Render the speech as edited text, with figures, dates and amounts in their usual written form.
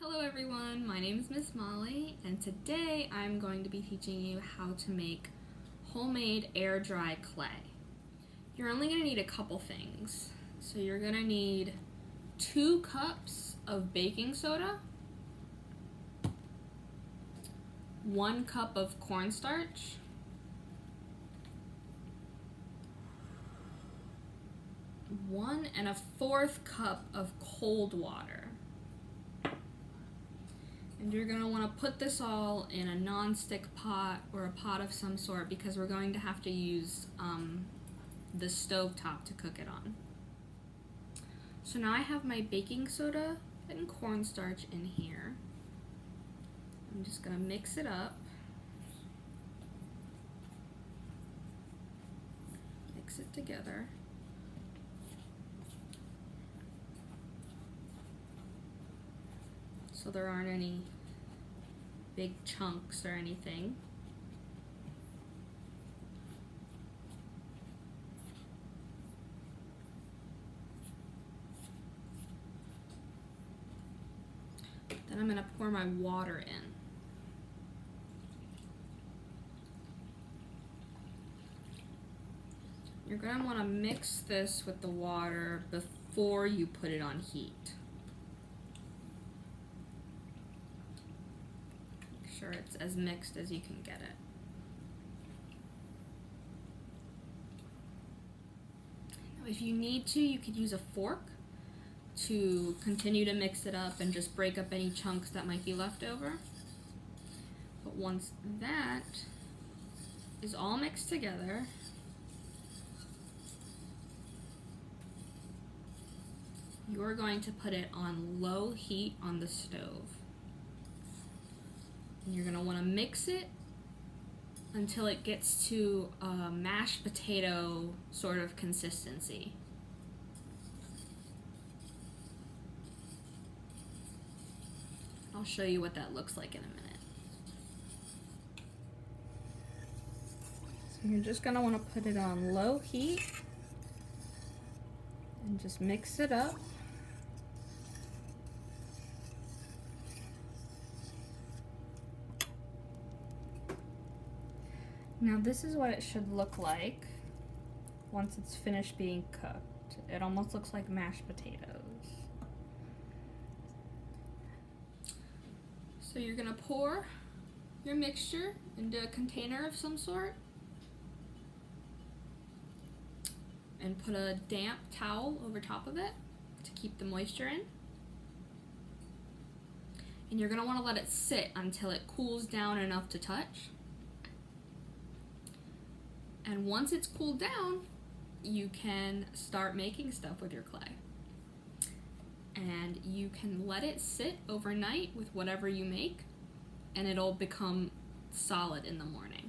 Hello everyone, my name is Miss Molly, and today I'm going to be teaching you how to make homemade air dry clay. You're only going to need a couple things. So you're going to need 2 cups of baking soda, 1 cup of cornstarch, 1 1/4 cup of cold water. And you're going to want to put this all in a non-stick pot or a pot of some sort because we're going to have to use the stove top to cook it on. So now I have my baking soda and cornstarch in here. I'm just going to mix it up. Mix it together. So there aren't any big chunks or anything. Then I'm going to pour my water in. You're going to want to mix this with the water before you put it on heat. Sure it's as mixed as you can get it. Now, if you need to, you could use a fork to continue to mix it up and just break up any chunks that might be left over. But once that is all mixed together, you're going to put it on low heat on the stove. And you're going to want to mix it until it gets to a mashed potato sort of consistency. I'll show you what that looks like in a minute. So you're just going to want to put it on low heat and just mix it up. Now this is what it should look like once it's finished being cooked. It almost looks like mashed potatoes. So you're going to pour your mixture into a container of some sort and put a damp towel over top of it to keep the moisture in. And you're going to want to let it sit until it cools down enough to touch. And once it's cooled down, you can start making stuff with your clay. And you can let it sit overnight with whatever you make, and it'll become solid in the morning.